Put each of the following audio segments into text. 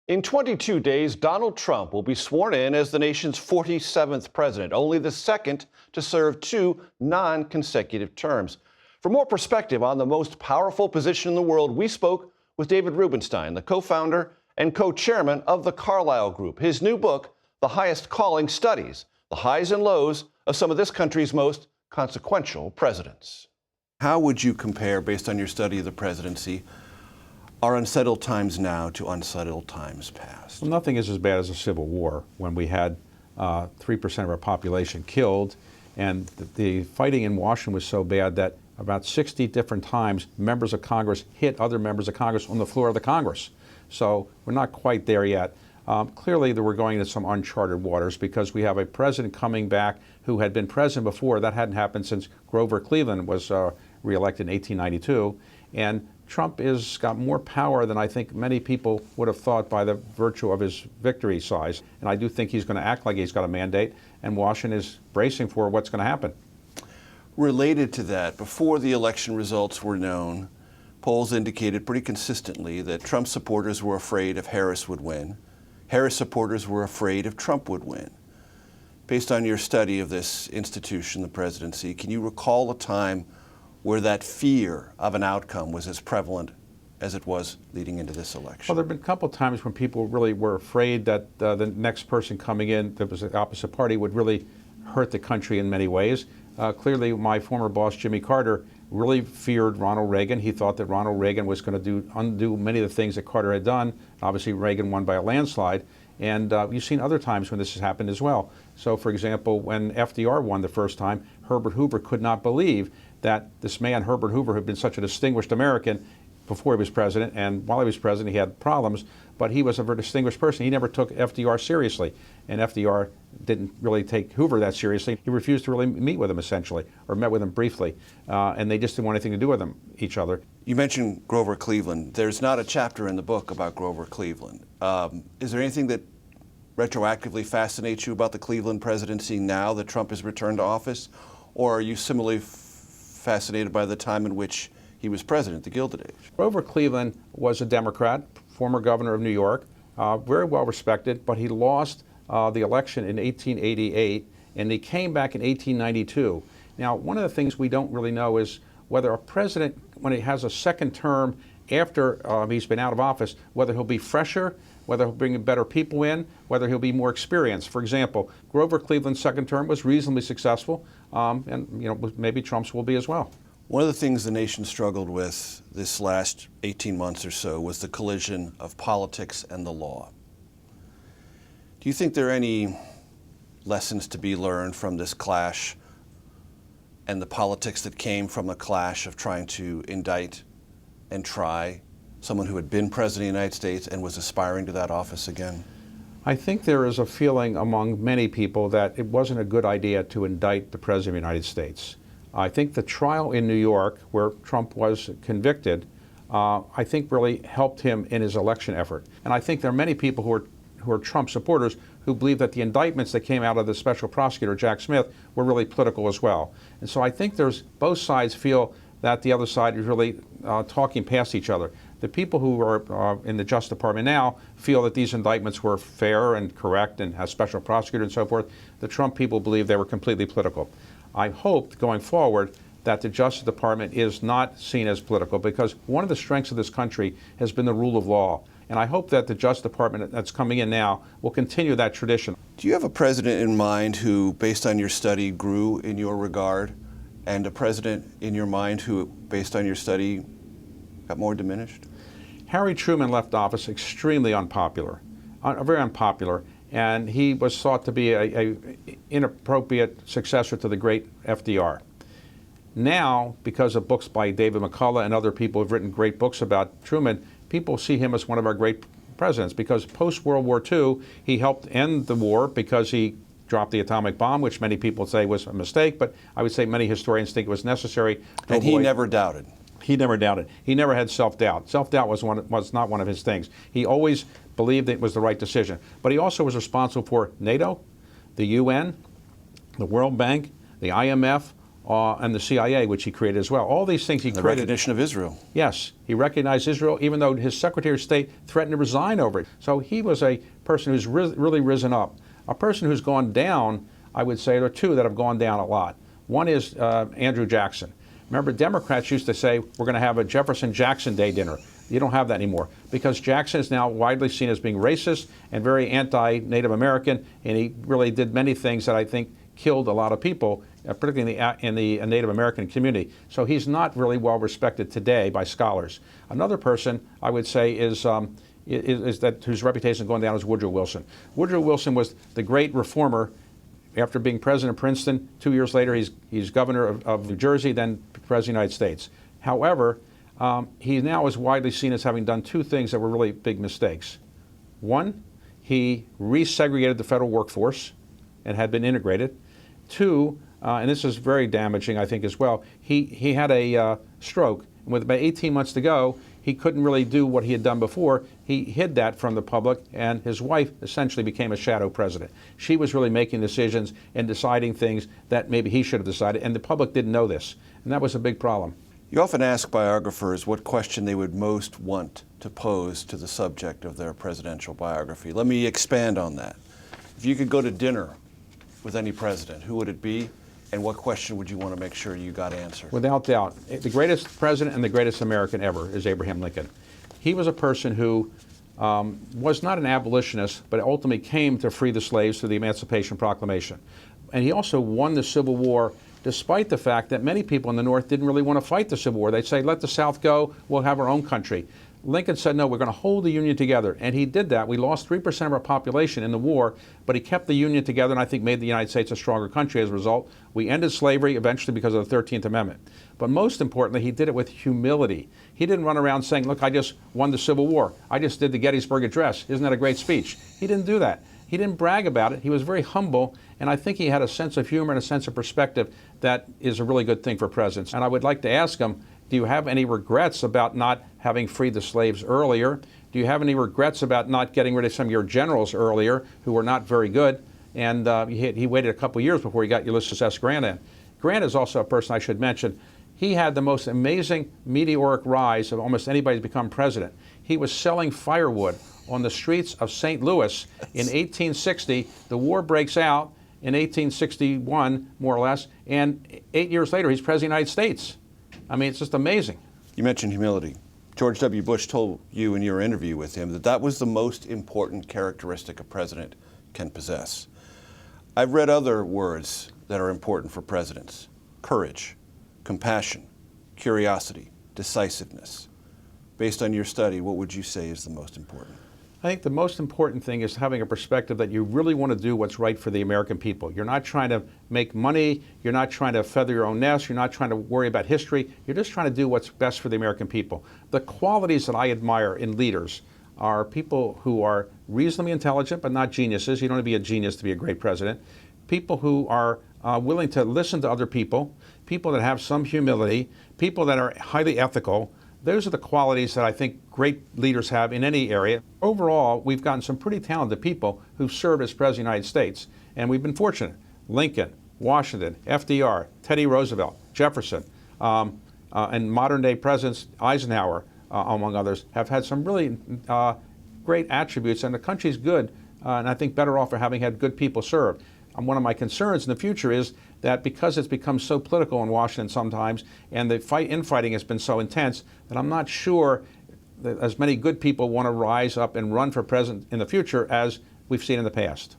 In 22 days, Donald Trump will be sworn in as the nation's 47th president, only the second to serve two non-consecutive terms. For more perspective on the most powerful position in the world, we spoke with David Rubenstein, the co-founder and co-chairman of the Carlyle Group. His new book, The Highest Calling, studies the highs and lows of some of this country's most consequential presidents. How would you compare, based on your study of the presidency, our unsettled times now to unsettled times past? Well, nothing is as bad as a civil war when we had 3% of our population killed, and the fighting in Washington was so bad that about 60 different times members of Congress hit other members of Congress on the floor of the Congress. So we're not quite there yet. Clearly, we're going into some uncharted waters because we have a president coming back who had been president before. That hadn't happened since Grover Cleveland was reelected in 1892. And Trump has got more power than I think many people would have thought by the virtue of his victory size. And I do think he's going to act like he's got a mandate, and Washington is bracing for what's going to happen. Related to that, before the election results were known, polls indicated pretty consistently that Trump supporters were afraid if Harris would win. Harris supporters were afraid if Trump would win. Based on your study of this institution, the presidency, can you recall a time where that fear of an outcome was as prevalent as it was leading into this election? Well, there have been a couple of times when people really were afraid that the next person coming in that was the opposite party would really hurt the country in many ways. Clearly, my former boss, Jimmy Carter, really feared Ronald Reagan. He thought that Ronald Reagan was going to undo many of the things that Carter had done. Obviously, Reagan won by a landslide. And you've seen other times when this has happened as well. So, for example, when FDR won the first time, Herbert Hoover could not believe that this man, Herbert Hoover, had been such a distinguished American before he was president, and while he was president he had problems, but he was a very distinguished person. He never took FDR seriously, and FDR didn't really take Hoover that seriously. He refused to really meet with him, essentially, or met with him briefly, and they just didn't want anything to do with each other. You mentioned Grover Cleveland. There's not a chapter in the book about Grover Cleveland. Is there anything that retroactively fascinates you about the Cleveland presidency now that Trump has returned to office, or are you similarly fascinated by the time in which he was president, the Gilded Age? Grover Cleveland was a Democrat, former governor of New York, very well respected, but he lost the election in 1888, and he came back in 1892. Now, one of the things we don't really know is whether a president, when he has a second term after he's been out of office, whether he'll be fresher, whether he'll bring better people in, whether he'll be more experienced. For example, Grover Cleveland's second term was reasonably successful, and maybe Trump's will be as well. One of the things the nation struggled with this last 18 months or so was the collision of politics and the law. Do you think there are any lessons to be learned from this clash and the politics that came from the clash of trying to indict and try someone who had been president of the United States and was aspiring to that office again? I think there is a feeling among many people that it wasn't a good idea to indict the President of the United States. I think the trial in New York, where Trump was convicted, I think really helped him in his election effort. And I think there are many people who are Trump supporters who believe that the indictments that came out of the special prosecutor, Jack Smith, were really political as well. And so I think both sides feel that the other side is really talking past each other. The people who are in the Justice Department now feel that these indictments were fair and correct and has special prosecutor and so forth. The Trump people believe they were completely political. I hope going forward that the Justice Department is not seen as political, because one of the strengths of this country has been the rule of law. And I hope that the Justice Department that's coming in now will continue that tradition. Do you have a president in mind who, based on your study, grew in your regard, and a president in your mind who, based on your study, got more diminished? Harry Truman left office extremely unpopular, very unpopular, and he was thought to be an inappropriate successor to the great FDR. Now, because of books by David McCullough and other people who have written great books about Truman, people see him as one of our great presidents, because post-World War II, he helped end the war because he dropped the atomic bomb, which many people say was a mistake, but I would say many historians think it was necessary. And he never doubted. He never doubted. He never had self-doubt. Self-doubt was not one of his things. He always believed it was the right decision. But he also was responsible for NATO, the UN, the World Bank, the IMF, and the CIA, which he created as well. All these things he The created. recognition of Israel. Yes, he recognized Israel, even though his Secretary of State threatened to resign over it. So he was a person who's really risen up. A person who's gone down, I would say, there are two that have gone down a lot. One is Andrew Jackson. Remember, Democrats used to say, we're going to have a Jefferson-Jackson Day dinner. You don't have that anymore, because Jackson is now widely seen as being racist and very anti-Native American, and he really did many things that I think killed a lot of people, particularly in the Native American community. So he's not really well respected today by scholars. Another person I would say is that whose reputation is going down is Woodrow Wilson. Woodrow Wilson was the great reformer. After being president of Princeton, 2 years later he's governor of New Jersey, then president of the United States. However, he now is widely seen as having done two things that were really big mistakes. One, he resegregated the federal workforce and had been integrated. Two, and this is very damaging, I think, as well, he had a stroke, and with about 18 months to go, he couldn't really do what he had done before. He hid that from the public, and his wife essentially became a shadow president. She was really making decisions and deciding things that maybe he should have decided, and the public didn't know this, and that was a big problem. You often ask biographers what question they would most want to pose to the subject of their presidential biography. Let me expand on that. If you could go to dinner with any president, who would it be, and what question would you want to make sure you got answered? Without doubt, the greatest president and the greatest American ever is Abraham Lincoln. He was a person who was not an abolitionist, but ultimately came to free the slaves through the Emancipation Proclamation. And he also won the Civil War, despite the fact that many people in the North didn't really want to fight the Civil War. They'd say, let the South go, we'll have our own country. Lincoln said, no, we're going to hold the Union together. And he did that. We lost 3% of our population in the war, but he kept the Union together and I think made the United States a stronger country as a result. We ended slavery eventually because of the 13th Amendment. But most importantly, he did it with humility. He didn't run around saying, look, I just won the Civil War. I just did the Gettysburg Address. Isn't that a great speech? He didn't do that. He didn't brag about it. He was very humble, and I think he had a sense of humor and a sense of perspective that is a really good thing for presidents. And I would like to ask him, do you have any regrets about not having freed the slaves earlier? Do you have any regrets about not getting rid of some of your generals earlier who were not very good? And he waited a couple years before he got Ulysses S. Grant in. Grant is also a person I should mention. He had the most amazing meteoric rise of almost anybody to become president. He was selling firewood on the streets of St. Louis in 1860. The war breaks out in 1861, more or less, and 8 years later, he's president of the United States. I mean, it's just amazing. You mentioned humility. George W. Bush told you in your interview with him that that was the most important characteristic a president can possess. I've read other words that are important for presidents: courage, compassion, curiosity, decisiveness. Based on your study, what would you say is the most important? I think the most important thing is having a perspective that you really want to do what's right for the American people. You're not trying to make money, you're not trying to feather your own nest, you're not trying to worry about history, you're just trying to do what's best for the American people. The qualities that I admire in leaders are people who are reasonably intelligent but not geniuses. You don't have to be a genius to be a great president. People who are willing to listen to other people, people that have some humility, people that are highly ethical. Those are the qualities that I think great leaders have in any area. Overall, we've gotten some pretty talented people who've served as President of the United States, and we've been fortunate. Lincoln, Washington, FDR, Teddy Roosevelt, Jefferson, and modern-day presidents, Eisenhower, among others, have had some really great attributes, and the country's good, and I think better off for having had good people served. One of my concerns in the future is that because it's become so political in Washington sometimes, and the infighting has been so intense, that I'm not sure that as many good people want to rise up and run for president in the future as we've seen in the past.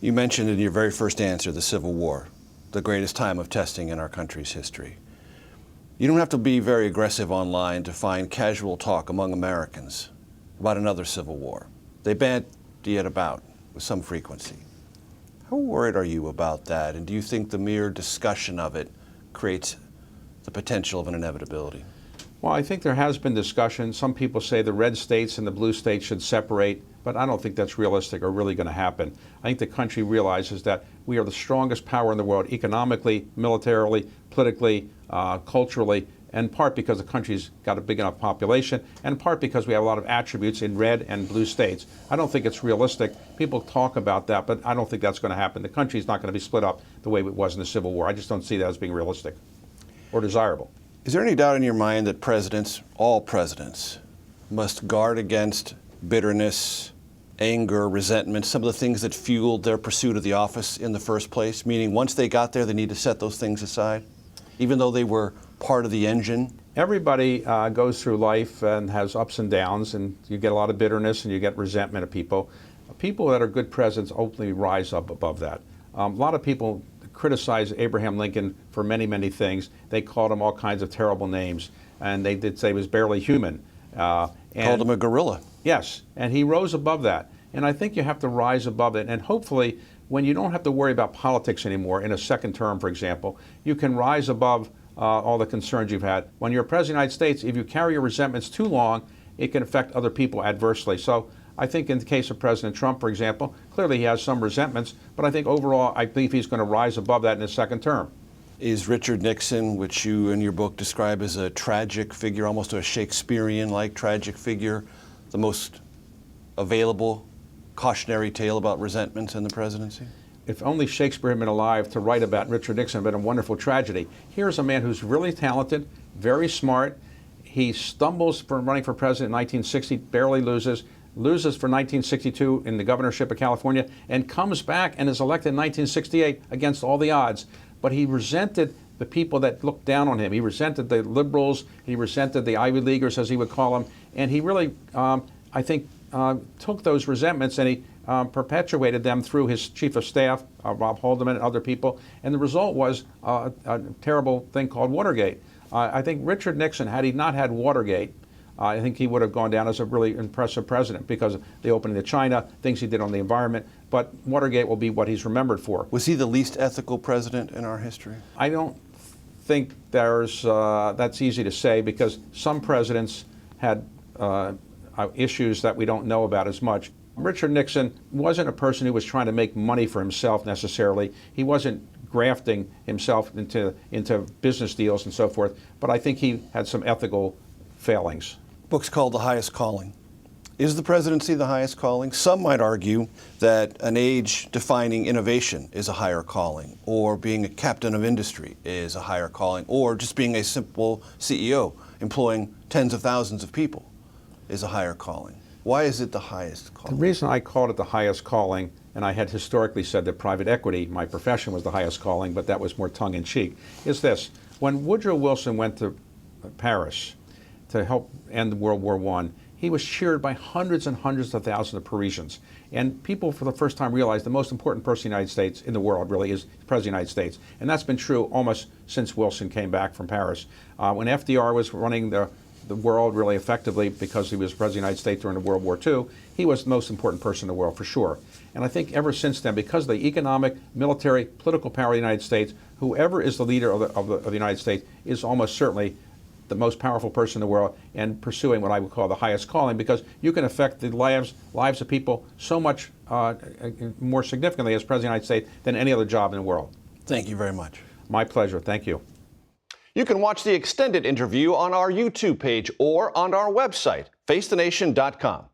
You mentioned in your very first answer the Civil War, the greatest time of testing in our country's history. You don't have to be very aggressive online to find casual talk among Americans about another civil war. They bandy it about with some frequency. How worried are you about that, and do you think the mere discussion of it creates the potential of an inevitability? Well, I think there has been discussion. Some people say the red states and the blue states should separate, but I don't think that's realistic or really going to happen. I think the country realizes that we are the strongest power in the world, economically, militarily, politically, culturally, in part because the country's got a big enough population, and in part because we have a lot of attributes in red and blue states. I don't think it's realistic. People talk about that, but I don't think that's going to happen. The country's not going to be split up the way it was in the Civil War. I just don't see that as being realistic or desirable. Is there any doubt in your mind that presidents, all presidents, must guard against bitterness, anger, resentment, some of the things that fueled their pursuit of the office in the first place? Meaning once they got there, they need to set those things aside, even though they were part of the engine? Everybody goes through life and has ups and downs, and you get a lot of bitterness and you get resentment of people. People that are good presidents openly rise up above that. A lot of people criticize Abraham Lincoln for many, many things. They called him all kinds of terrible names, and they did say he was barely human. Called him a gorilla. Yes, and he rose above that. And I think you have to rise above it. And hopefully, when you don't have to worry about politics anymore, in a second term, for example, you can rise above all the concerns you've had. When you're president of the United States, if you carry your resentments too long, it can affect other people adversely. So I think in the case of President Trump, for example, clearly he has some resentments, but I think overall, I believe he's going to rise above that in his second term. Is Richard Nixon, which you in your book describe as a tragic figure, almost a Shakespearean-like tragic figure, the most available cautionary tale about resentments in the presidency? If only Shakespeare had been alive to write about Richard Nixon, it would have been a wonderful tragedy. Here's a man who's really talented, very smart. He stumbles from running for president in 1960, barely loses for 1962 in the governorship of California, and comes back and is elected in 1968 against all the odds. But he resented the people that looked down on him. He resented the liberals. He resented the Ivy Leaguers, as he would call them. And he really, I think, took those resentments and he perpetuated them through his chief of staff, Rob Haldeman, and other people. And the result was a terrible thing called Watergate. I think Richard Nixon, had he not had Watergate, I think he would have gone down as a really impressive president because of the opening to China, things he did on the environment. But Watergate will be what he's remembered for. Was he the least ethical president in our history? I don't think that's easy to say, because some presidents had issues that we don't know about as much. Richard Nixon wasn't a person who was trying to make money for himself necessarily. He wasn't grafting himself into business deals and so forth, but I think he had some ethical failings. Book's called The Highest Calling. Is the presidency the highest calling? Some might argue that an age-defining innovation is a higher calling, or being a captain of industry is a higher calling, or just being a simple CEO employing tens of thousands of people is a higher calling. Why is it the highest calling? The reason I called it the highest calling, and I had historically said that private equity, my profession, was the highest calling, but that was more tongue-in-cheek, is this. When Woodrow Wilson went to Paris to help end World War I, he was cheered by hundreds and hundreds of thousands of Parisians. And people for the first time realized the most important person in the United States, in the world really, is the President of the United States. And that's been true almost since Wilson came back from Paris. When FDR was running the world really effectively, because he was President of the United States during World War II, he was the most important person in the world for sure. And I think ever since then, because of the economic, military, political power of the United States, whoever is the leader of the United States is almost certainly the most powerful person in the world, and pursuing what I would call the highest calling, because you can affect the lives of people so much more significantly as President of the United States than any other job in the world. Thank you very much. My pleasure. Thank you. You can watch the extended interview on our YouTube page or on our website, facethenation.com.